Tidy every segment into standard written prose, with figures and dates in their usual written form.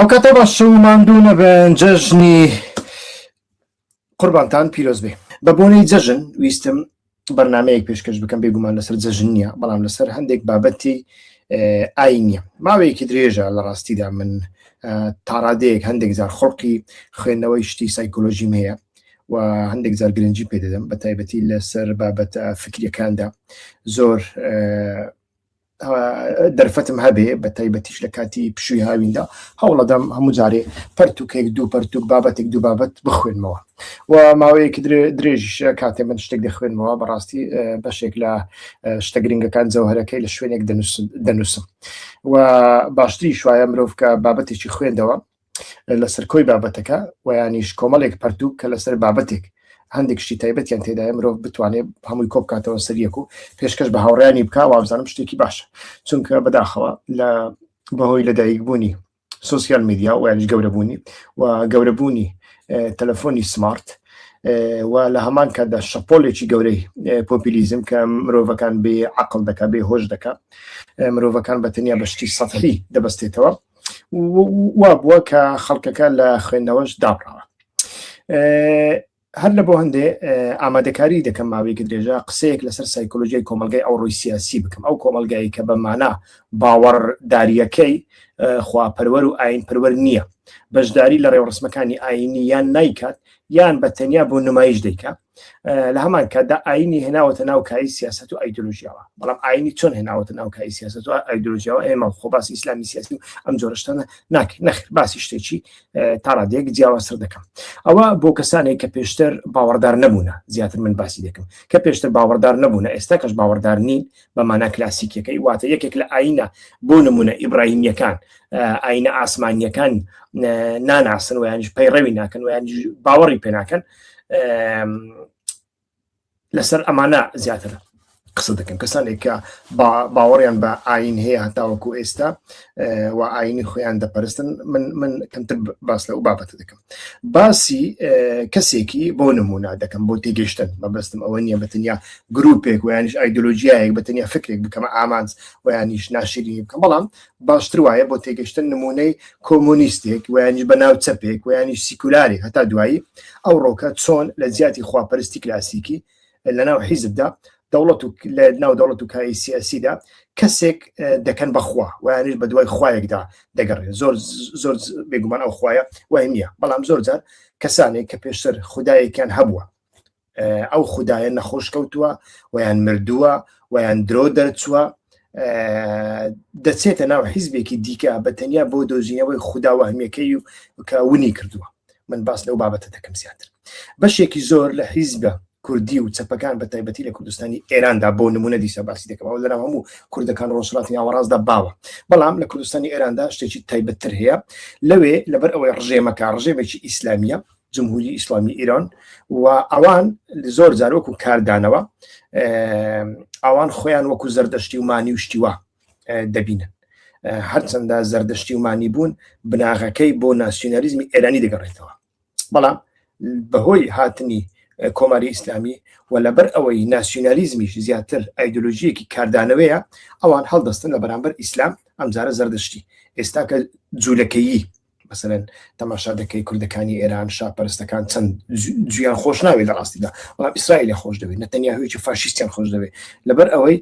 ئەو کاتە باش و ماندوو نەبن جەژنی قوربانتان پیرۆز بێ. بە بۆنەی جەژن ویستم بەرنامەیەک پێشکەش بکەم بێگومان لەسەر جەژن نییە، بەڵام لەسەر هەندێک بابەتی ئاینیە. ماوەیەکی درێژە لە ڕاستیدا من تاڕادەیەک هەندێک جار خۆڵکی خوێندنەوەی شتی سایکۆلۆژیم هەیە و هەندێک جار گرنگی پێ دەدەم، بە تایبەتی لەسەر بابەتە فکریەکاندا زۆر دەرفەتم هەبێ، بە تایبەتیش لە کاتی پشووی هاویندا هەوڵەدەم هەموو جارێ پەرتوکێک دوو پەرتوک بابەتێک دوو بابەت بخوێنمەوە و ماوەیەکی درێژیش کاتێ من شتێک دەخوێنمەوە بەڕاستی بەشێک لە شتە گرنگەکان جەوهەرەکەی لە شوێنێک دەنووسم و باشتری شوایە مرۆڤ کە بابەتێکی خوێندەوە لەسەر کۆی بابەتەکە و یانیش کۆمەڵێک پەرتوک کە لەسەر بابەتێک هەندێک شتی تایبەتیان تێدایە مرۆڤ بتوانێت هەمووی کۆ بکاتەوە سەریەک و پێشکەش بە هاوڕێیانی بکە و وابزانم شتێکی باشە، چونکە بەداخەوە لە بەهۆی لەدایکبوونی سۆسیال میدیا و یانیش گەورەبوونی و گەورەبوونی تەلەفۆنی سمارت و لە هەمان کاتدا شەپۆلێکی گەورەی پۆپیلیزم کە مرۆڤەکان بێ عەقڵ دەکا بێ هۆش دەکا، مرۆڤەکان بەتەنیا بە شتی سەطحی دەبەستێتەوە وا بووە کە خەڵکەکە لە خوێندنەوەش دابڕەوە. هەر لە بۆ هەندێ ئامادەکاری دەکەم ماوەیەکی درێژە قسەیەک لەسەر سایکۆلۆژیای کۆمەلگای ئەوڕۆی سیاسی بکەم، ئەو کۆمەلگایی کە بەمانە باوەڕداریەکەی خواپەروەر و ئاین پەروەر نییە، بەشداری لە ڕێوەڕسمەکانی ئاینی یان نایکات یان بە تەنیا بۆ نمایش دەیکات. لە هەمان کاتدا ئاینی هێناوەتە ناو کایەی سیاست و ئایدۆلۆژیاوە، بەڵام ئاینی چۆن هێناوەتە ناو کایەی سیاست و ئایدۆلۆژیاوە؟ ئێمە خۆ باسی ئیسلامی سیاسی و ئەم جۆرە شتانە ناکەین، نەخێر باسی شتێکی تا ڕادێک جیاوازتر دەکەم. ئەوە بۆ کەسانێک کە پێشتر باوەڕدار نەبوونە، زیاتر من باسی دەکەم کە پێشتر باوەڕدار نەبوونە، ئێستا کەش باوەڕدار نین بە مانە کلاسیکیەکەی، واتە یەکێک لە ئاینە بۆ نمونە ئیبراهیمیەکان ئاینە ئاسمانیەکان ناناسن و یانیش پەیڕەوی ناکەن و یانیش باوەڕی پێ ناکەن، لەسەر ئەمانە زیاتر قسە دەکەم. کەسانێک کە باوەڕیان بە ئاین هەیە هەتاوەکو ئێستا و ئاینی خۆیان دەپەرستن، من کەمتر باس لەو بابەتە دەکەم. باسی کەسێکی بۆ نمونە دەکەم بۆ تێگەشتن، مەبەستم ئەوە نییە بەتەنیا گروپێک و یانیش ئایدۆلۆژیایەک بەتەنیا فکرێک بکەمە ئامانج و یانیش ناشرینی بکەم، بەڵام باشتر وایە بۆ تێگەشتن نمونەی کۆمۆنیستێک و یانیش بەناو چەپێک و یانیش سیکولارێک هەتا دوایی ئەو ڕۆکە چۆن لە جیاتی خواپەرستی کلاسیکی لەناو حیزبدا دەوڵەت و لە ناو دەوڵەت و کایەی سیاسیدا کەسێک دەکەن بەخوا و یانیش بە دوای خوایەکدا دەگەڕێن. زۆر بێگومان ئەو خوایە وای نییە، بەڵام زۆر جار کەسانێک کە پێشتر خودایەکیان هەبووە، ئەو خودایە نەخۆش کەوتووە ویان مردووە ویان درۆ دەرچووە، دەچێتە ناو حیزبێکی دیکە بەتەنیا بۆ دۆزینەوەی خودا وەهمیەکەی و کە ونی کردووە. من باس لەو بابەتە دەکەم زیاتر. بەشێکی زۆر لە حیزبە کوردی و چەپەکان بە تایبەتی لە کوردستانی ئێراندا بۆ نمونە دیسە باسی دەکەم، ئەو لەناو هەموو کوردەکان ڕۆژهەڵاتی ناوەڕاستدا باوە، بەڵام لە کوردستانی ئێراندا شتێکی تایبەتتر هەیە. لەوێ لەبەر ئەوەی ڕژێمەکە ڕژێمێکی ئیسلامیە، جمهوری ئیسلامی ئیران، و ئەوان زۆر جار وەکو کاردانەوە ئەوان خۆیان وەکو زەردەشتی و مانی و شتیوا دەبینن، هەرچەندە زەردەشتی و مانی بوون بناغەکەی بۆ ناسیۆنالیزمی ئێرانی دەگەڕێتەوە، بەڵام بەهۆی هاتنی کۆماری ئیسلامی و لەبەر ئەوەی ناسیۆنالیزمیش زیاتر ئایدۆلۆژیەکی کاردانەوەیە، ئەوان هەڵدەستن لە بەرامبەر ئیسلام ئەمجارە زەردەشتی. ئێستا کە جوولەکەیی مەسەلەن تەماشا دەکەی کوردەکانی ئێران شاپەرستەکان چەند جویان خۆش ناوێت لە ڕاستیدا، بەڵام ئیسرائیل خۆش دەوێت، نەتەنیاهویەکی فاشیستیان خۆش دەوێت، لەبەر ئەوەی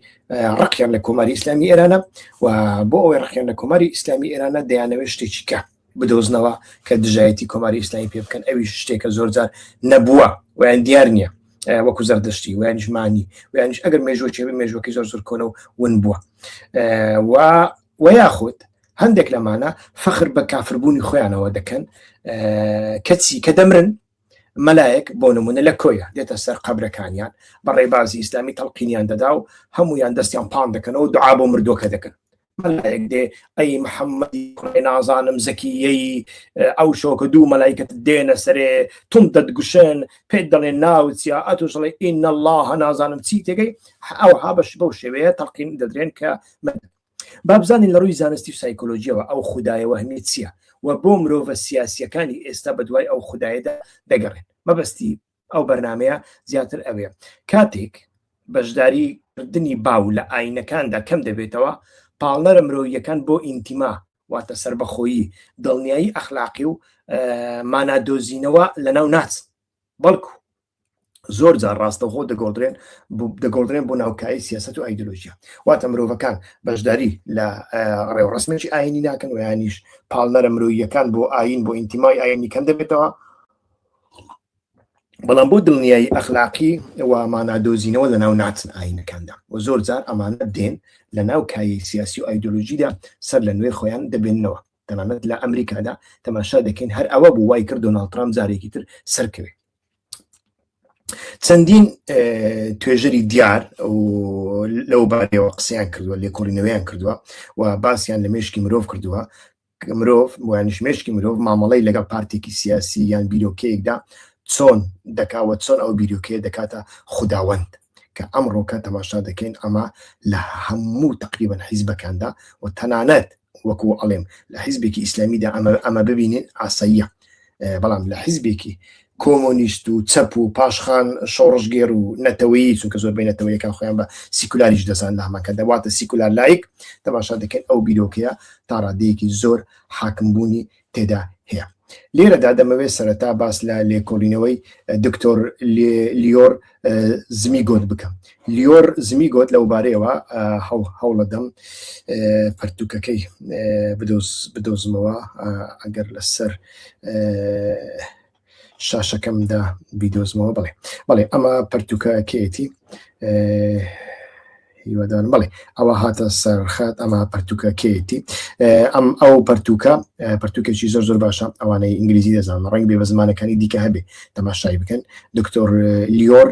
ڕقیان لە کۆماری ئیسلامی ئێرانە و بۆ ئەوەی ڕقیان لە کۆماری ئیسلامی ئێرانە دەیانەوێت شتێکی کە بدۆزنەوە کە دژایەتی کۆماری ئیسلامی پێ بکەن، ئەوی شتێکە زۆر جار نەبووە ویان دیار نییە، وەکو زەردەشتی و یانیش مانی و یانیش ئەگەر مێژوەکی بێ مێژوەکەی زۆر کۆنە و ون بووە و یاخود هەندێک لەمانە فەخر بە کافربوونی خۆیانەوە دەکەن، کەچی کە دەمرن مەلایەک بۆ نمونە لە کۆیە دێتە سەر قەبرەکانیان بە ڕێبازی ئیسلامی تەڵقینیان دەدا و هەمویان دەستیان پان دەکەنەوە و دوعا بۆ مردووەکە دەکەن. مەلایەک دێ ئەی محەممەدی کوڕی نازانم زەکیەی ئەو شۆکە دوو مەلایکەت دێنە سەرێ تۆم دەتگوشن پێت دەڵێن ناوت چیە، ئەتوش دەڵێ ئین الله نازانم چی تێگەی، ئەوها بەش بەو شێوەیە تەڵقین دەدرێن کە بابزانین لە ڕووی زانستی و سایکۆلۆژیەوە ئەو خودایە وەهمی چییە و بۆ مرۆڤە سیاسیەکانی ئێستا بە دوای ئەو خودایەدا دەگەڕێن. مەبەستی ئەو بەرنامەیە زیاتر ئەوەیە کاتێک بەشداریکردنی باو لە ئاینەکاندا کەم دەبێتەوە، پاڵنەرە مرۆییەکان بۆ ئینتیما واتە سربەخۆیی دڵنیایی ئەخلاقی و مانادۆزینەوە لەناو ناچن بەڵکو زۆر جار ڕاستەوخۆ دەگۆڵدرێن بۆ ناوکایی سیاست و ئایدۆلۆژیا واتە مرۆڤەکان بەشداری لە ڕێوەڕسمێکی ئاینی ناکەن و یانیش پاڵنەرە مرۆییەکان بۆ ئاین بۆ ئینتیمای ئاینی کەم دەبێتەوە بەڵام بۆ دڵنیایی ئەخلاقی و مانادۆزینەوە لەناو ناچن ئاینەکاندا و زۆر جار ئەمانە دێن لە ناو کایەی سیاسی و ئایدۆلۆژیدا سەر لە نوێ خۆیان دەبێنەوە تەنانەت لە ئەمریکادا تەماشا دەکەین هەر ئەوە بوو وای کرد دۆناڵد ترامپ جارێکی تر سەرکەوێت چەندین توێژەری دیار لەو بارەوە قسەیان کردووە لێکۆڵینەوەیان کردووە و باسییان لە مێشکی مرۆڤ کردووە مرۆڤ وانیش مێشکی مرۆڤ مامەڵەی لەگەڵ پارتێکی سیاسی یان بیرۆکەیەکدا چۆن دەکاوە چۆن ئەو بیرۆکەیە دەکاتە خوداوەند کە ئەمڕۆکە تەماشا دەکەین ئەمە لە هەموو تقریبەن حیزبەکاندا و تەنانەت وەکو ئەڵێم لە حیزبێکی ئیسلامیدا ئەمە ببینین ئاساییە بەڵام لە حیزبێکی کۆمۆنیست و چەپ و پاشخان شۆڕژگێر و نەتەوەیی چونکە زۆربەی نەتەوەیەکان خۆیان بە سیکولاریش دەزان لە هەمانکە دەواتە سیکولار لایک تەماشا دەکەین ئەو بیرۆکەیە تا ڕادەیەکی زۆر حاکمبوونی تێدا هەیە لێرەدا دەمەوێت سەرەتا باس لە لێکۆڵینەوەی دکتۆر لیۆر زمیگۆت بکەم لیۆر زمیگۆت لەو بارەیەوە هەوڵەدەم پەرتوکەکەی بدۆزمەوە ئەگەر لەسەر شاشەکەمدا بیدۆزمەوە بڵێ ئەمە پەرتوکەکەیەتی هیوادارم بڵێ ئەوە هاتە سەرخات ئەمە پەرتوکەکەیەتی ئەو پەرتوکێکی زۆر باشە ئەوانەی ئینگلیزی دەزانن ڕەنگ بێ بە زمانەکانی دیکە هەبێ تەماشای بکەن دکتۆر لیۆر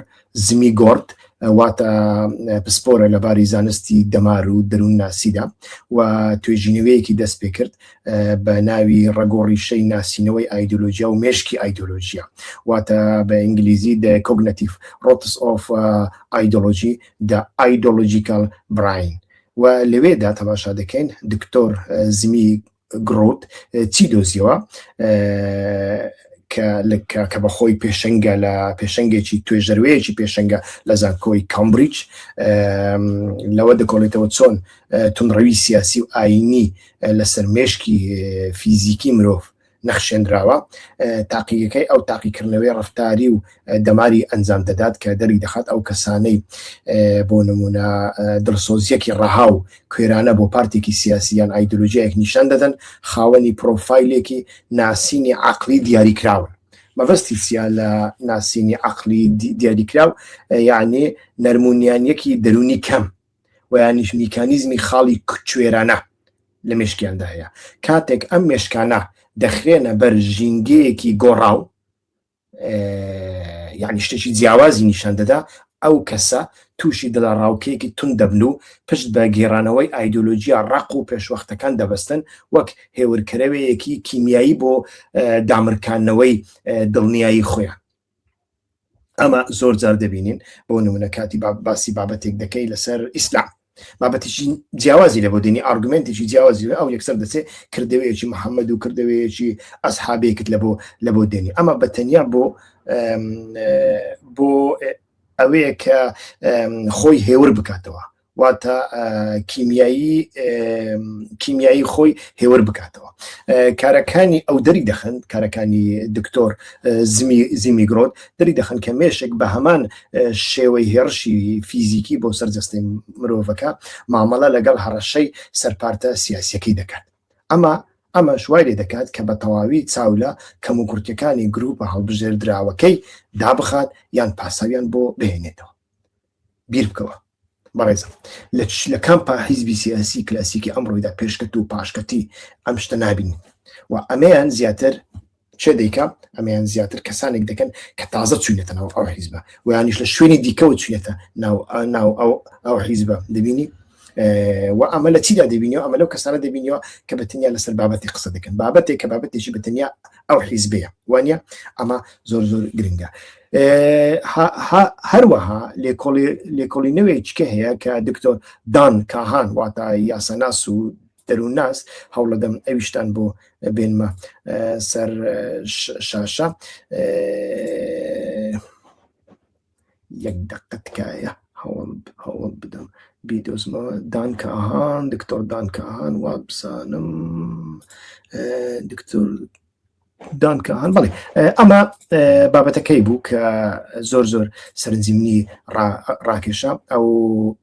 زمیگۆرت واتە پسپۆرە لەباری زانستی دەمار و دەروون ناسیدا و توێژینەوەیەکی دەست پێ کرد بە ناوی ڕەگۆڕیشەی ناسینەوەی ئایدۆلۆژیا و مێشکی ئایدۆلۆژیا واتە بە ئینگلیزی the cognitive roots of ideology the ideological brain و لەوێدا تەماشا دەکەین دکتۆر زمی گرۆت چی دۆزیەوە کە بە خۆی پێشەنگە لە پێشەنگێکی توێژەروەیەکی پێشەنگە لە زانکۆی کامبریج لەوە دەکۆڵێتەوە چۆن تونڕەوی سیاسی و ئاینی لەسەر مێشکی فیزیکی مرۆڤ نەخشێنراوە تاقیەکەی ئەو تاقیکردنەوەی ڕەفتاری و دەماری ئەنجام دەدات کە دەری دەخات ئەو کەسانەی بۆ نمونە دڵسۆزیەکی ڕەها و کوێرانە بۆ پارتێکی سیاسییان ئایدۆلۆژیایەک نیشان دەدەن خاوەنی پرۆفایلێکی ناسینی عەقلی دیاریکراون مەبەستی چیە لە ناسینی عەقلی دیاریکراو یعنی نەرمونیانیەکی دەرونی کەم و یانیش میکانیزمی خاڵی کوێرانە لە مێشکیاندا هەیە کاتێک ئەم مێشکانە دەخرێنە بەر ژینگەیەکی گۆڕاو یعنی شتێکی جیاوازی نیشان دەدا ئەو کەسە تووشی دڵە ڕاوکەیەکی تون دەبن و پشت بە گێڕانەوەی ئایدۆلۆژیا ڕق و پێشوەختەکان دەبەستن وەک هێورکەرەوەیەکی کیمیایی بۆ دامرکانەوەی دڵنیایی خۆیان ئەمە زۆر جار دەبینین بۆ نمونە کاتی باسی بابەتێک دەکەی لەسەر ئیسلام بابەتێکی جیاوازی لە بۆ دێنی ئارگومنتێکی جیاوازی ئەو یەکسەر دەچێت کردەوەیەکی محەممەد و کردەوەیەکی ئەسحابێکت لە بۆ دێنی ئەمە بەتەنیا بۆ ئەوەیە کە خۆی هێور بکاتەوە واتە کیمیایی خۆی هێور بکاتەوە کارەکانی ئەو دەری دەخن کارەکانی دکتۆر زیمیگرۆت دەری دەخن کە مێشک بە هەمان شێوەی هێرشی فیزیکی بۆ سەرجەستەی مرۆڤەکە مامەڵە لەگەڵ هەڕەشەی سەرپارتە سیاسیەکەی دەکات ئەمە شوای لێ دەکات کە بە تەواوی چاولە کەم و کورتەکانی گروپە هەڵبژێردراوەکەی دابخات یان پاساویان بۆ بهێنێتەوە بیر بکەوە بەڕێزم لە کامپا حیزبی سیاسی کلاسیکی ئەمڕۆیدا پێشکەت و پاشکەتی ئەم شتە نابین و ئەمەیان زیاتر چێ دەیکا ئەمەیان زیاتر کەسانێک دەکەن کە تازە چوونێتە ناو ئەو حیزبە و یانیش لە شوێنی دیکەوە چوونێتە ناو ئەو حیزبە دەبینی و ئەمە لە چیدا دەبینیەوە ئەمە لەو کەسانە دەبینیەوە کە بەتەنیا لەسەر بابەتی قسە دەکەن بابەتێک کە بابەتێکی بەتەنیا ئەو حیزبەیە وانە ئەمە زۆر گرنگە هەروەها لێکۆڵینەوەیەکە هەیە کە دکتۆر دان کاهان واتە یاسەناس و دەروونناس هەوڵەدەم ئەویشتان بۆ بێنمە سەر شاشە یەک دقت تکایە هەوڵ بدەم بیدۆزمەوە دان کاهان دکتۆر دان کاهان وا بزانم دکتۆر دانکەهان بڵێ ئەمە بابەتەکەی بوو کە زۆر سەرنجیمنی ڕاکێشە ئەو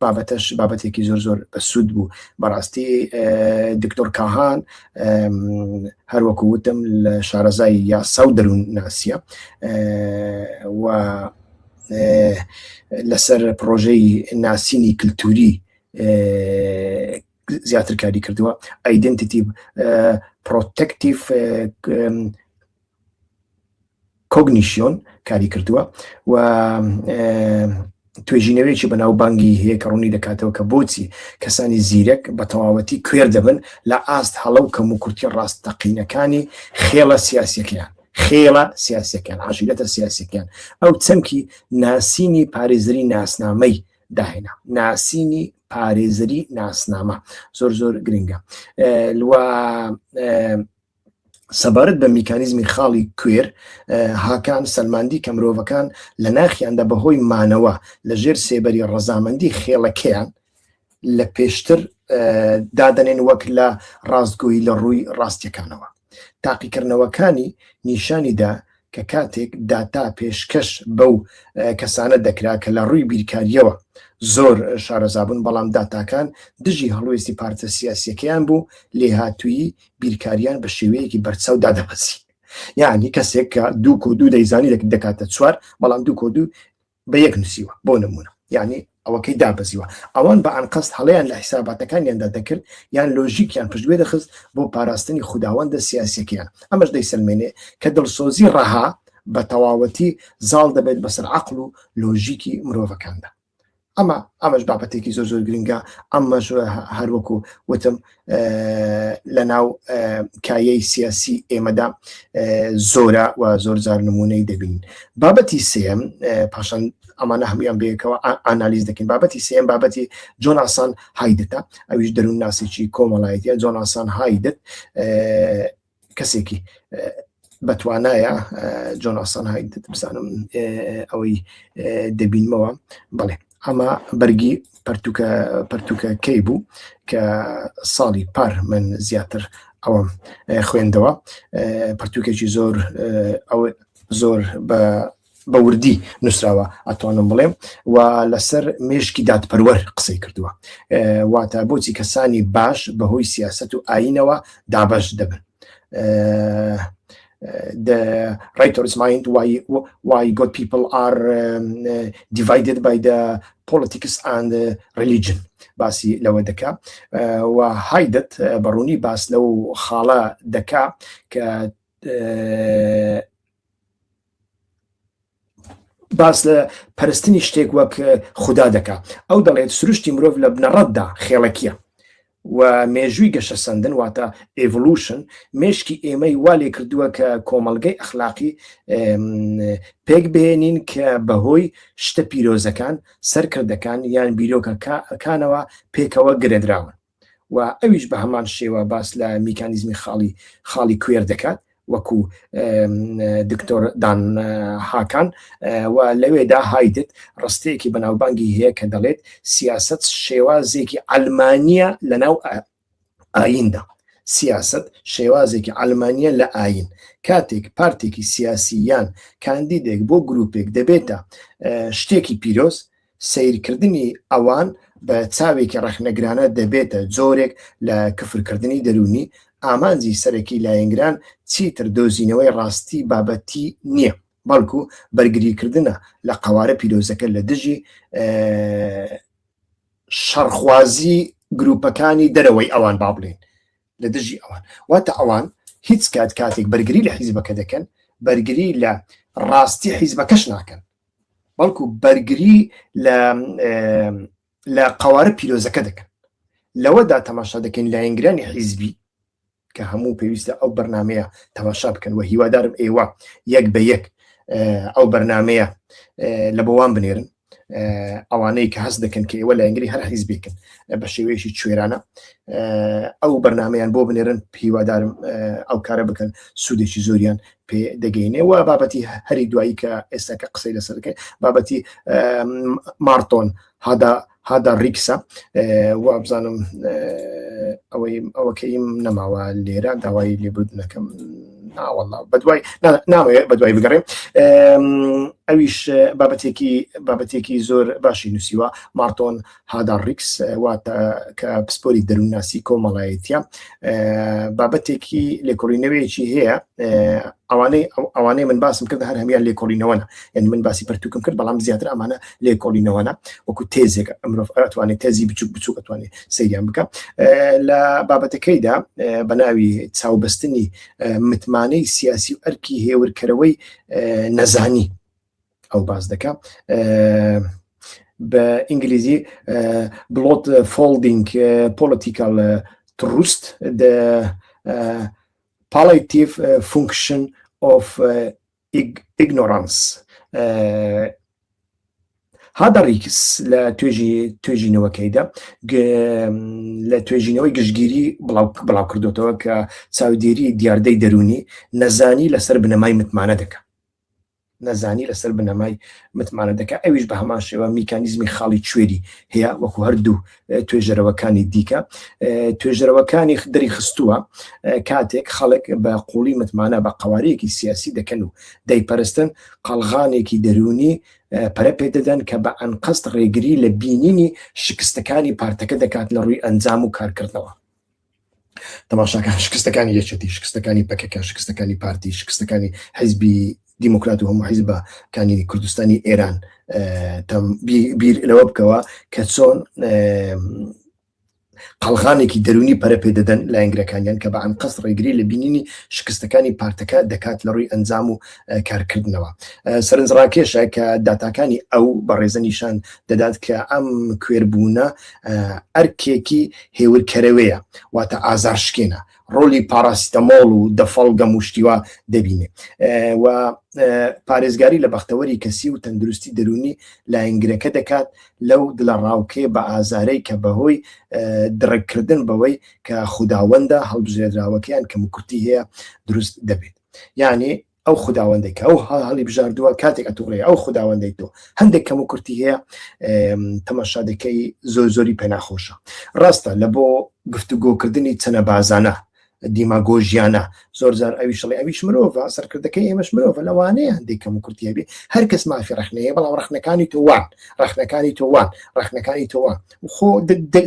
بابەتەش بابەتێکی زۆر بە سوود بوو بەڕاستی دکتۆر کاهان هەروەکو وتم لە شارەزای یاسا و دەروون ناسیە و لەسەر پرۆژەی ناسینی کللتوری زیاتر کاری کردووە ئایدنتیتی پرۆتێکتیڤ کۆگنیشیۆن کاری کردووە و توێژینەوەیکی بەناوبانگی هەیە کە ڕوونی دەکاتەوە کە بۆچی کەسانی زیرەک بە تەواوەتی کوێر دەبن لە ئاست هەڵە و کەم و کورتی ڕاستەقینەکانی خێڵە سیاسیەکان عەشیرەتە سیاسیەکان ئەو چەمکی ناسینی پارێزری ناسنامەی داهێنا ناسینی پارێزری ناسنامە زۆر گرنگە سەبارەت بە میکانیزمی خاڵی کوێر هاکان سەلماندی کە مرۆڤەکان لە ناخیاندا بەهۆی مانەوە لە ژێر سێبەری ڕەزامەندی خێڵەکەیان لە پێشتر دادەنێن وەک لە ڕاستگۆیی لە ڕووی ڕاستیەکانەوە تاقیکردنەوەکانی نیشانیدا کە کاتێک داتا پێشکەش بەو کەسانە دەکرا کە لە ڕووی بیرکاریەوە زۆر شارەزابوون بەڵام داتاکان دژی هەڵوێستی پارتە سیاسیەکەیان بوو لێهاتووی بیرکاریان بە شێوەیەکی بەرچاو دادەبەسی یعنی کەسێک کە 2 کۆ 2 دەیزانی دەکاتە 4 بەڵام 2 کۆ 2 بە یەک نووسیوە بۆ نمونە یعنی ئەوەکەی دابەزیوە ئەوان بە ئەنقەست هەڵەیان لە حیساباتەکانیاندا دەکرد یان لۆژیکیان پشتگوێ دەخست بۆ پاراستنی خوداوەندە سیاسیەکەیان ئەمەش دەیسەلمێنێ کە دڵسۆزی ڕەها بە تەواوەتی زاڵ دەبێت بەسەر عەقڵ و لۆژیکی مرۆڤەکاندا ئەمەش بابەتێکی زۆر گرنگە ئەمەش هەروەکو وتم لەناو کایەی سیاسی ئێمەدا زۆرە و زۆر جار نمونەی دەبین بابەتی سێم پاشان ئەمانە هەمویان بەیەکەوە ئانالیز دەکەین بابەتی سێم بابەتی جۆناسان هایدتە ئەویش دەروون ناسێکی کۆمەڵایەتیە جۆناسان هایدت کەسێکی بەتوانایە جۆناسان هایدت بزانم ئەوەی دەبینمەوە بڵێ ئەمە بەرگی پەرتوکەکەی بوو کە ساڵی پار من زیاتر ئەوەم خوێندەوە پەرتوکێکی زۆر بە وردی نووسراوە ئەتوانم بڵێم و لەسەر مێشکی دادپەروەر قسەی کردووە واتە بۆچی کەسانی باش بەهۆی سیاست و ئاینەوە دابەش دەبن the writer's mind why God people are divided by the politics and religion باسی لەوە دەکا و هایدت بەڕوونی باس لەو خاڵە دەکا کە باس لە پەرستنی شتێک وەک خوددا دەکا ئەو دەڵێت سروشتی مرۆڤ لە بنەڕەتدا خێڵەکیە و مێژووی گەشە سەندن واتە ئێڤولوشن مێشکی ئێمەی وا لێ کردووە کە کۆمەڵگەی ئەخلاقی پێک بهێنین کە بەهۆی شتە پیرۆزەکان سەرکردەکان یان بیرۆکەکانەوە پێکەوە گرێدراون و ئەویش بە هەمان شێوە باس لە میکانیزمی خاڵی کوێر دەکات وەکو دکتۆر دان هاکان و لەوێدا هایدت ڕستەیەکی بەناوبانگی هەیە کە دەڵێت سیاست شێوازێکی ئەلمانیە لەناو ئایندا سیاست شێوازێکی ئەلمانیە لە ئاین کاتێک پارتێکی سیاسییان کاندیدێک بۆ گروپێک دەبێتە شتێکی پیرۆز سیرکردنی ئەوان بە چاوێکی ڕەخنەگرانە دەبێتە جۆرێک لە کفرکردنی دەرونی ئامانجی سەرەکی لایەنگران چیتر دۆزینەوەی ڕاستی بابەتی نییە بەڵکو بەرگریکردنە لە قەوارە پیرۆزەکە لە دژی شەڕخوازی گروپەکانی دەرەوەی ئەوان با بڵێن لە دژی ئەوان واتە ئەوان هیچ کاتێک بەرگری لە حیزبەکە دەکەن بەرگری لە ڕاستی حیزبەکەش ناکەن بەڵکو بەرگری لە قەوارە پیرۆزەکە دەکەن لەوەدا تەماشا دەکەن لایەنگرانی حیزبی کە هەموو پێویستە ئەو بەرنامەیە تەماشا بکەن و هیوادارم ئێوە یەک بە یەک ئەو بەرنامەیە لە بۆوان بنێرن ئەوانەی کە هەست دەکەن کە ئێوە لایەنگری هەر حیزبێکن بە شێوەیەکی کوێرانە ئەو بەرنامەیان بۆ بنێرن هیوادارم ئەو کارە بکەن سوودێکی زۆریان پێ دەگەینێەوە بابەتی هەری دوایی کە ئێستا کە قسەی لەسەر دەکەین بابەتی مارتۆن هذا ڕیکسە وا بزانم ئەوەکەیم نەماوە لێرە داوای لێبوردنەکەم ناوەڵا بەدوای نامەوێت بەدوای بگەڕێم ئەویش بابەتێکی زۆر باشی نووسیوە مارتۆن هادا ڕیکس واتە کە پسپۆری دەروونناسی کۆمەڵایەتیە بابەتێکی لێکۆڵینەوەیەکی هەیە ئەوانەی من باسم کرد هەر هەمیان لێکۆڵینەوەنە یعنی من باسی پەرتووکم کرد بەڵام زیاتر ئەمانە لێکۆڵینەوەنە وەکو تێزێک مرۆڤ ئەتوانێت تێزی بچووک ئەتوانێت سەیریان بکە لە بابەتەکەیدا بە ناوی چاوبەستنی متمانەی سیاسی و ئەرکی هێورکەرەوەی نەزانی ئەو باز دەکە بە ئینگلیزی بلۆت فۆلدینگ پۆلیتیکال تروست palliative function of ignorance هذا ڕیکس لە توێژینەوەکەیدا لە توێژینەوەی گشتگیری بڵاو کردوتەوە کە چاودێری دیاردەی دەرونی نەزانی لەسەر بنەمای متمانە دەکە نەزانی لەسەر بنەمای متمانە دەکە ئەویش بە هەمان شێوە میکانیزمی خاڵی کوێری هەیە وەکو هەردوو توێژەرەوەکانی دیکە توێژەرەوەکانی دەری خستووە کاتێک خەڵک بە قوڵی متمانە بە قوارەیەکی سیاسی دەکەن و دەیپەرستن قەڵغانێکی دەرونی پەرە پێ دەدەن کە بە ئەنقەست ڕێگری لە بینینی شکستەکانی پارتەکە دەکات لە ڕووی ئەنجام و کارکردنەوە تەماشاکان شکستەکانی یەکێتی شکستەکانی پەکەکە شکستەکانی پارتی شکستەکانی حیزبی دیموکرات و هەموو حیزبەکانی کوردستانی ئێران بیر لەوە بکەوە کە چۆن قەڵغانێکی دەرونی پەرە پێ دەدەن لایەنگرەکانیان کە بە ئەنقەست ڕێگری لە بینینی شکستەکانی پارتەکە دەکات لە ڕووی ئەنجام و کارکردنەوە سەرنجڕاکێشە کە داتاکانی ئەو بە ڕێزە نیشان دەدات کە ئەم کوێربوونە ئەرکێکی هێورکەرەوەیە واتە ئازارشکێنە ڕۆلی پاراستەمۆڵ و دەفەڵگە موشتیوە دەبینێ و پارێزگاری لە بەختەوەری کەسی و تەندروستی دەرونی لایەنگرەکە دەکات لەو دلە ڕاوکێ بە ئازارەی کە بەهۆی درەکردن بەوەی کە خوداوەندە هەڵبژێردراوەکەیان کەم و کورتی هەیە دروست دەبێت یعنی ئەو خوداوەندێک ئەو هەڵی بژاردووە کاتێک ئەتوڵێ ئەو خوداوەندەی تۆ هەندێک کەم و کورتی هەیە تەماشادەکەی زۆری پێناخۆشە ڕاستە لە بۆ گفتوگۆکردنی چەنە بازانە دیماگۆژیانە زۆر زار ئەویشڵی ئەویش مرۆڤە سەرکردەکەی ئێمەش مرۆڤە لەوانەیە هەندێک کەم و کورتی هەبێ هەر کەس مافی ڕەخنەیە بەڵام ڕەخنەکانی تۆوان ڕەخنەکانی تۆوان خۆ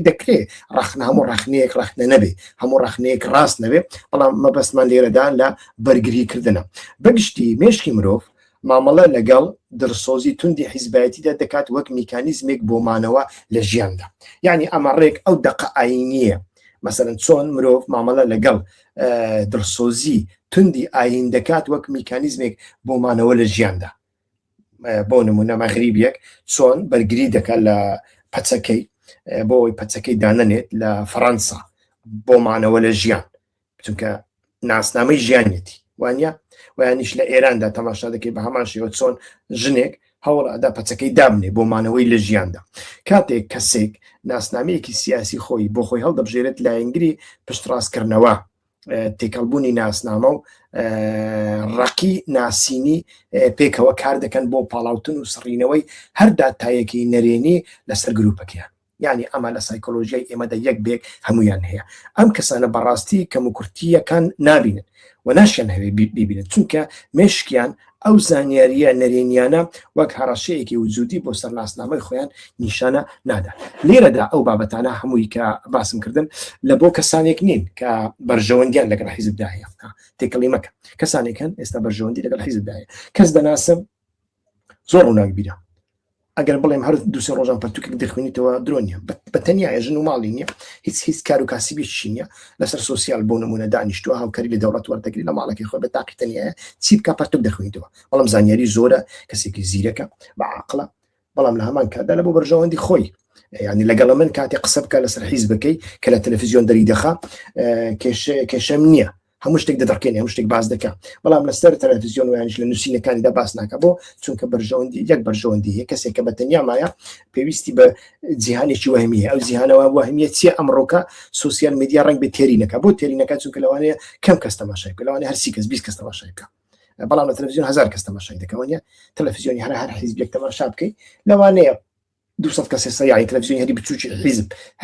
دەکرێت ڕەخنە هەموو ڕەخنەیەک ڕەخنە نەبێ هەموو ڕەخنەیەک ڕاست نەبێ بەڵام مەبەستمان لێرەدا لە بەرگریکردنە بەگشتی مێشکی مرۆڤ مامەڵە لەگەڵ دڕسۆزی توندی حیزبایەتیدا دەکات وەک میکانیزمێک بۆمانەوە لە ژیاندا یعنی ئەمە ڕێک ئەو دەقە ئاینیە مثلەن چۆن مرۆڤ مامەڵە لەگەڵ دڕسۆزی توندی ئاین دەکات وەک میکانیزمێک بۆمانەوە لە ژیاندا بۆ نمونە مەغریبیەک چۆن بەرگری دەکات لە پەچەکەی بۆی پەچەکەی دانەنێت لە فەڕەنسا بۆمانەوە لە ژیان چونکە ناسنامەی ژیانێتی وانە ویانیش لە ئێراندا تەماشا دەکەی بە هەمان شێوە چۆن ژنێک هەوڵەدا پەچەکەی دابنێ بۆمانەوەی لە ژیاندا کاتێک کەسێک ناسنامەیەکی سیاسی خۆی بۆ خۆی هەڵدەبژێرێت لایەنگری پشتڕاستکردنەوە تێکەڵبوونی ناسنامە و ڕقی ناسینی پێکەوە کار دەکەن بۆ پاڵاوتن و سڕینەوەی هەر داتایەکی نەرێنی لەسەر گروپەکەیان یعنی ئەمە لە سایکۆلۆژیای ئێمەدا یەک بێک هەمویان هەیە ئەم کەسانە بەڕاستی کەم و کورتیەکان نابینن و ناشیان هەوێ ببینن چونکە مێشکیان ئەو زانیاریە نەرێنیانە وەک هەڕەشەیەکی وجودی بۆ سەرناسنامەی خۆیان نیشانە نادا لێرەدا ئەو بابەتانە هەمووی کە باسم کردن لە بۆ کەسانێک نین کە بەرژەوەندیان لەگەڵ حیزبدا هەیە تێکەڵی مەکە کەسانێکن ئێستا بەرژەوەندی لەگەڵ حیزبدا هەیە کەس دەناسم زۆر ڕووناکبیرە ئەگەر بڵێم هەر دووسێ ڕۆژان پەرتووکێک دەخوێنیتەوە درۆنیە بە تەنیا ژن و ماڵی نییە هیچ کار و کاسیبێکی نییە لەسەر سوسیال بۆ نمونە دانیشتووە هاوکاری لە دەوڵەت وەردەگری لە ماڵەکەی خۆی بە تاقی تەنیایە چی بکە پەرتووک دەخوێنیتەوە بەڵام زانیاری زۆرە کەسێکی زیرەکە بە عاقڵە بەڵام لە هەمان کاتدا لە بۆ بەرژەوەندی خۆی یعنی لەگەڵ من کاتێک قسە بکە لەسەر حیزبەکەی کە لە تەلەڤیزیۆن دەری دەخا کێشەم نییە هەموو شتێک دەدەڕکێنێ هەموو شتێک باز دەکە بەڵام لەسەر تەلەڤیزیۆن ویانش لە نووسینەکانیدا باس ناکە بۆ چونکە بەرژەوەندی یەک بەرژەوەندی هەیە کەسێک کە بە تەنیا مایە پێویستی بە جیهانێکی وەهمیە ئەو جیهانەوە وەهمیە چیە ئەمڕۆکە سوسیال میدیا ڕنگ بە تێرینەکە بۆ تێرینەکە چونکە لەوانەیە کەم کەس تەماشای بکە لەوانەیە هەر 30 کەس 20 کەس تەماشای بکە بەڵام لە تەلەڤیزیۆن 1000 کەس تەماشای دەکەوانە تەلەڤیزیۆنی هەر حیزبێک تەماشا بکەی لەوانەیە 200 کەسێ سەیانی تەلەڤیزیۆنی هەری بچووکی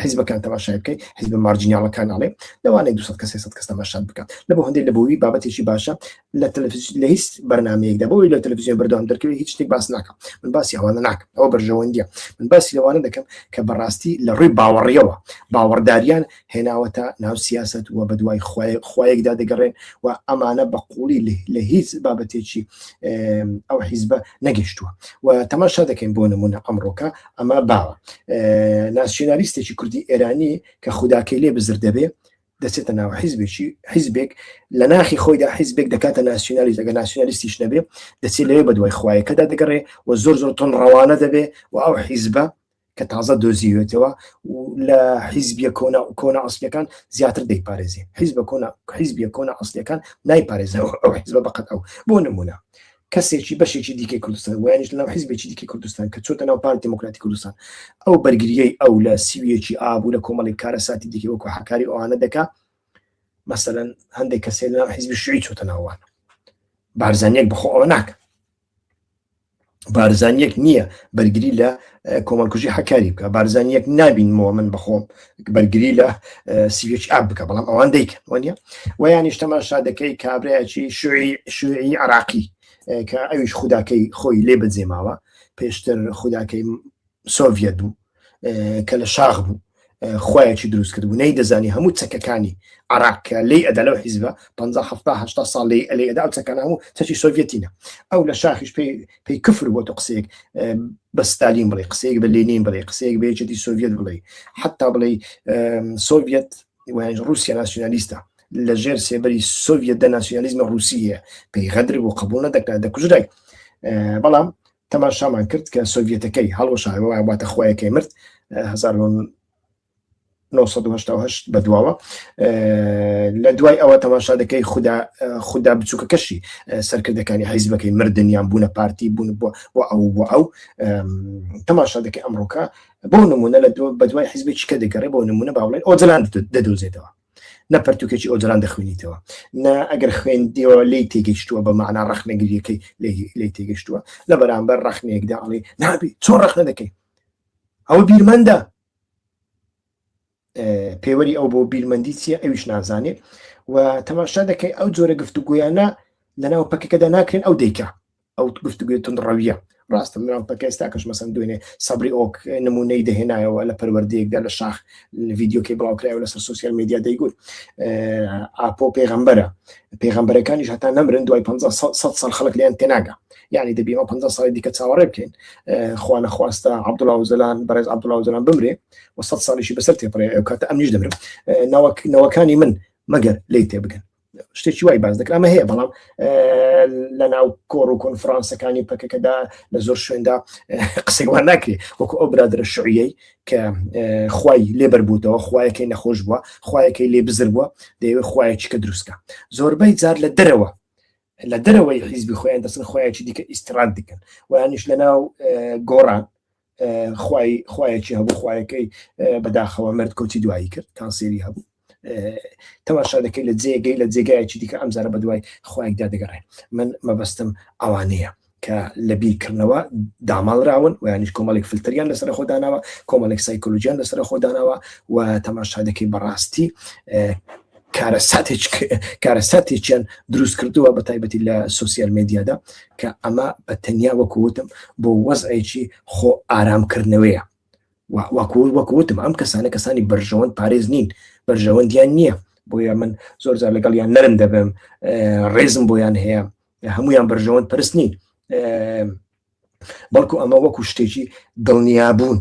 حیزبەکان تەماشای بکەی حیزب مارجیناڵەکان ئاڵێ لەوانەیە 200 کەسێ 100 کەس تەماشات بکات لە بۆ هەندێک لە بۆوی بابەتێکی باشە لە تەلەڤیزیۆن لە هیچ بەرنامەیەکدا بۆی لە تەلەڤیزیۆن بەردەوام دەرکەوێت هیچ شتێک باس ناکەم من باسی ئەوانە ناکەم ئەوە بەرژەوەندیە من باسی لەوانە دەکەم کە بەڕاستی لە ڕووی باوەڕیەوە باوەڕداریان هێناوەتە ناو سیاست و بە دوای خوایەکدا دەگەڕێن و ئەمانە بە قوڵی لە هیچ بابەتێکی ئەو حیزبە نەگەشتووە و تەماشا دەکەین بۆ نمونە ئەمڕۆکە ئەمە باوە ناسیۆنالیستێکی کوردی ئێرانی کە خوداکەی لێ بزر دەبێ دەچێتە ناو حیزبێک لە ناخی خۆیدا حیزبێک دەکاتە ناسیۆنالیست ئەگە ناسیۆنالیستیش نەبێ دەچێت لەوێ بە دوای خوایەکەدا دەگەڕێ و زۆر تۆن ڕەوانە دەبێ و ئەو حیزبە کە تازە دۆزیوێتەوە لە حیزبیە کۆنا ئەسلیەکان زیاتر دەیپارێزێ حیزبیە کۆنا ئەسلیەکان نایپارێزەوە ئەو حیزبە بەقەت ئەو بۆ نمونە کەسێکی بەشێکی دیکەی کوردستان ویانش لەناو حیزبێکی دیکەی کوردستان کە چۆتە ناو پارتی دموکراتی کوردستان ئەو بەرگریەی ئەو لە سیویەکی ئابوو لە کۆمەڵی کارەساتی دیکەی وەکو حکاری ئەوانە دەکا مەسەلەن هەندێک کەسێ لەناو حیزبی شوێی چۆتە ناوان بارزانیەک بخۆ ئەوە ناکە بارزانیەک نییە بەرگری لە کۆمەڵکوژی حکاری بکە بارزانیەک نابینمەوە من بخۆم بەرگری لە سیویەکی ئاب بکە بەڵام ئەوان دەیکەن وانە ویانیش تەماشا دەکەی کابراایکی شوێی عراقی کە ئەویش خوداکەی خۆی لێ بەجێماوە پێشتر خوداکەی سۆڤێت بوو کە لە شاخ بوو خۆیەکی دروست کرد بوو نەی دەزانی هەموو چەکەکانی عراق کە لی ئەدا لەو حیزبە 50-70 ساڵ لێ ئەدا ئەو چەکان هەموو چەکی سۆڤێتینە ئەو لە شاخیش پێی کفر بۆ تۆ قسەیەک بە ستالین بڵێ قسەیەک بە لێنین بڵێ قسەیەک بەیەکێتی سۆڤێت بڵێ حتا بڵێ سۆڤێت رووسیا ناسیۆنالیستە لە ژێر سێبەری سۆڤێت دە ناسیۆنالیزمە رووسیە پێی غەدر بۆ قبول نەدەکات دەکوژرای بەڵام تەماشامان کرد کە سۆڤێتەکەی هەڵوەشایەوە واتە خۆیەکەی مرد 1980 بەدواوە لە دوای ئەوە تەماشا دەکەی خوددا بچووکەکەشی سەرکردەکانی حیزبەکەی مردنیان بوونە پارتی بوون بۆ ئەو تەماشا دەکەی ئەمڕۆکە بۆ نمونە بە دوای حیزبێکی کە دەگەڕێ بۆ نمونە باوڵێن ئۆجلان دەدۆزێتەوە نە پەرتوکێکی ئۆجلان دەخوێنیتەوە نە ئەگەر خوێندیەوە لی تێگەیشتووە بە معنا ڕەخنەگیریەکەی لی تێگەشتووە لە بەرامبەر ڕەخنەیەکدا ئەڵێ نابی چۆن ڕەخنە دەکەی ئەوە بیرمەندە پێوەری ئەو بۆ بیرمەندی چیە ئەویش نازانێت و تەماشا دەکەی ئەو جۆرە گفتوگویانە لەناو پەکەکەدا ناکرێن ئەو دەیکا ئەو گفتوگوێ تندڕەویە ڕاستە مناو پەکە ئێستاکەش مەسەن دوێنێ سەبری ئۆک نمونەی دەهێنایەوە لە پەروەردەیەکدا لە شاخ ڤیدیۆکەی بڵاوکرایەوە لەسەر سوسیال میدیا دەیگوت ئاپۆ پێغەمبەرەکانیش هەتا نەمرن دوای 100 ساڵ خەڵک لیان تێناگە یعنی دەبیمە 50 ساڵی دیکە چاوەڕێ بکەین خوا نەخواستە عەبدوڵڵا ئۆجەلان بەڕێز عەبدوڵڵا ئۆجەلان بمرێ و 100 ساڵیشی بەسەر تێپەڕێ ئەو کاتە ئەمنیش دەمرم نەوەکانی من مەگەر لی تێ بگەن شتێکی وای باز دەکرا ئەمە هەیە بەڵام لە ناو کۆڕ و کۆنفرانسەکانی پەکەکەدا لە زۆر شوێندا قسەیوان ناکرێ وەکو ئەو برادرە شوعیەی کە خوای لێبەر بووتەوە خوایەکەی نەخۆش بووە خوایەکەی لێ بزر بووە دەیەوێت خوایەکی کە دروستکە زۆربەی جار لە دەرەوەی حیزبی خۆیان دەچن خوایەکی دیکە ئیستراد دکەن ویانیش لە ناو گۆڕان خوایەکی هەبوو خوایەکەی بەداخەوە مرد کۆچی دوایی کرد کانسێری هەبوو تەماشا دەکەی لە جێگایەکی دیکە ئەمزارە بە دوای خوایەکدا دەگەڕێن من مەبەستم ئەوانەیە کە لە بیرکردنەوە داماڵراون و یانیش کۆمەڵێک فلتریان لەسەر خۆداناوە کۆمەڵێک سایکۆلۆژیان لەسەر خۆداناوە و تەماشا دەکەی بەڕاستی کارەساتێکیان دروست کردووە بە تایبەتی لە سوسیال میدیادا کە ئەمە بە تەنیا وەکووتم بۆ وەزعێکی خۆ ئارامکردنەوەیە وەکووتم ئەم کەسانی بەرژەوەند پارێز نین بەرژەوەندیان نییە بۆیە من زۆر جار لەگەڵیان نەرم دەبم ڕێزم بۆیان هەیە هەمویان بەرژەوەند پرست نین بەڵکو ئەمە وەکو شتێکی دڵنیابوون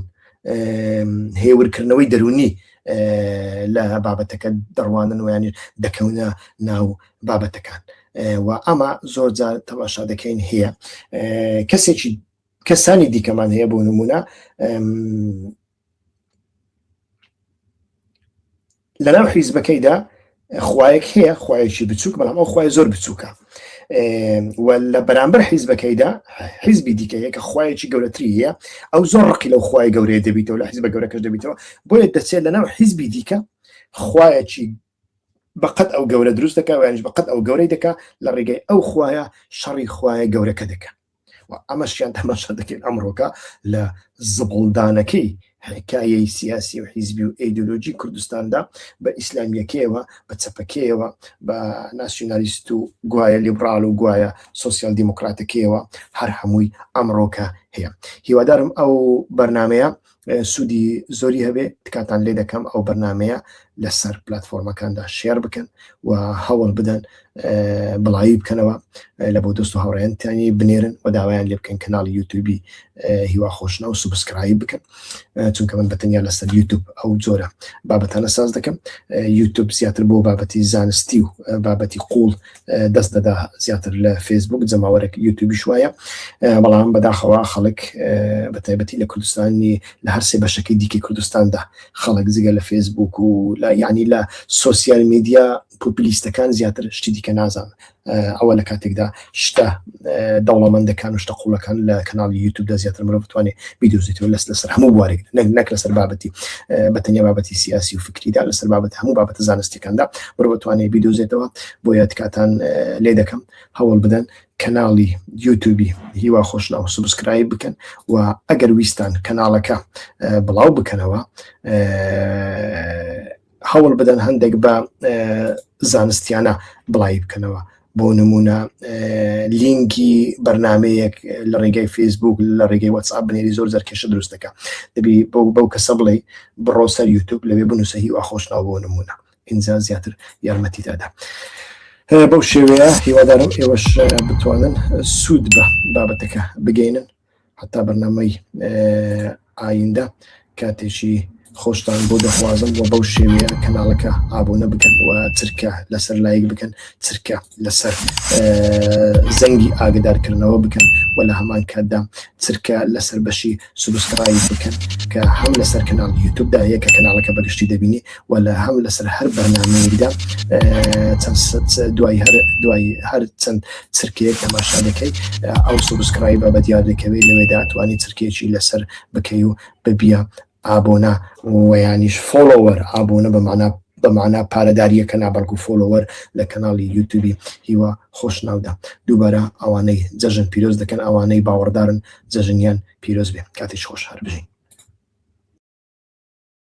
هێورکردنەوەی دەرونی لە بابەتەکە دەڕوانن ویانی دەکەونە ناو بابەتەکان و ئەمە زۆر جار تەماشا دەکەین هەیە کەسانی دیکەمان هەیە بۆ نمونە لەناو حیزبەکەیدا خوایەک هەیە خوایەکی بچووک بەڵام ئەو خوای زۆر بچووکە و لە بەرامبەر حیزبەکەیدا حیزبی دیکەیە کە خوایەکی گەورەتری هەیە ئەو زۆر ڕقی لەو خوای گەورەیە دەبیتەوە لە حیزبە گەورەکەش دەبیتەوە بۆیە دەچێت لەناو حیزبی دیکە خوایەکی بەقەت ئەو گەورە دروست دەکا و یانیش بەقەت ئەو گەورەی دەکا لە ڕێگەی ئەو خوایە شەڕی خوایە گەورەکە دەکە و ئەمەشیان تەماشا دەکەین ئەمڕۆکە لە زبڵدانەکەی کایەی سیاسی و حیزبی و ئێدۆلۆژی کوردستاندا بە ئیسلامیەکەیەوە بە چەپەکەیەوە بە ناسیۆنالیست و گوایە لیبرال و گوایە سۆسیال دیموکراتەکەیەوە هەر هەمووی ئەمڕۆکە هەیە. هیوادارم ئەو بەرنامەیە سوودی زۆری هەبێ، تکاتان لێ دەکەم ئەو بەرنامەیە لەسەر پلتفۆرمەکاندا شێر بکەن و هەوڵ بدەن بڵاوی بکەنەوە لە بۆ دۆست و هاوڕێیانتانی بنێرن و داوایان لێ بکەن کەناڵی یوتیوبی هیوا خۆشنە و سوبسکرایب بکەن، چونکە من بەتەنیا لەسەر یوتیوب ئەو جۆرە بابەتانە ساز دەکەم. یوتیوب زیاتر بۆ بابەتی زانستی و بابەتی قوڵ دەست دەدا زیاتر لە فێسبوک جەماوەرێک یوتیوبی شوایە، بەڵام بەداخەوە خەڵک بەتایبەتی لە کوردستانی لە هەر سێ بەشەکەی دیکەی کوردستاندا خەڵک جگە لە فێسبوک و یعنی لە سۆسیال میدیا پۆپولیستەکان زیاتر شتی دیکە نازانن. ئەوە لە کاتێکدا شتە دەوڵەمەندەکان و شتە قوڵەکان لە کەناڵی یوتیوبدا زیاتر مرۆڤ بتوانێت بیدۆزێتەوە لەسەر هەموو بوارێک، نەک لەسەر بابەتی بەتەنیا بابەتی سیاسی و فکریدا، لەسەر بابەت هەموو بابەتە زانستیەکاندا مرۆڤ بتوانێت بیدۆزێتەوە. بۆیە تکاتان لێ دەکەم هەوڵ بدەن کەناڵی یوتیوبی هیوا خۆشنە و سوبسکرایب بکەن و ئەگەر ویستان کەناڵەکە بڵاو بکەنەوە هەوڵ بدەن هەندێک بە زانستیانە بڵاوی بکەنەوە. بۆ نمونە لینکی بەرنمەیەک لە ڕێگەی فێسبوک لە ڕێگەی واتساپ بنێری زۆر زەرکێشە دروست دەکە، دەبی بەو کەسە بڵێ بڕۆ سەر یوتیوب لەوێ بنووسە هیوا خۆشنەوە بۆ نمونە، ئینجا زیاتر یارمەتی دادا. بەو شێوەیە هیوادارم ئێوەش بتوانن سوود بە بابەتەکە بگەینن، حتا بەرنامەی ئایندە کاتێکی خۆشتان بۆ دەخوازم و بەو شێوەیە کەناڵەکە ئابوونە بکەن و چرکە لەسەر لایک بکەن، چرکە لەسەر زەنگی ئاگدارکردنەوە بکەن و لە هەمان کاتدا چرکە لەسەر بەشی سوبسکرایب بکەن کە هەم لەسەر کەناڵ یوتیوبدا هەیە کە کەناڵەکە بەگشتی دەبینی و لە هەم لەسەر هەر بەرنامەیەکدا دوای هەر چەند چرکەیەک تەماشا دەکەی ئەو سوبسکرایبە بە دیار دەکەوێت، لەوێدا توانی چرکێکی لەسەر بکەی و ببیە ئابۆنە و یانیش فۆلۆوەر، ئابۆنە بەمانە پارەداریەکە نابەڵکو فۆلۆوەر لە کەناڵی یوتیوبی هیوا خۆشناودا. دووبارە ئەوانەی جەژن پیرۆز دەکەن، ئەوانەی باوەڕدارن جەژنیان پیرۆز بێ. کاتێک خۆش هەر بژین.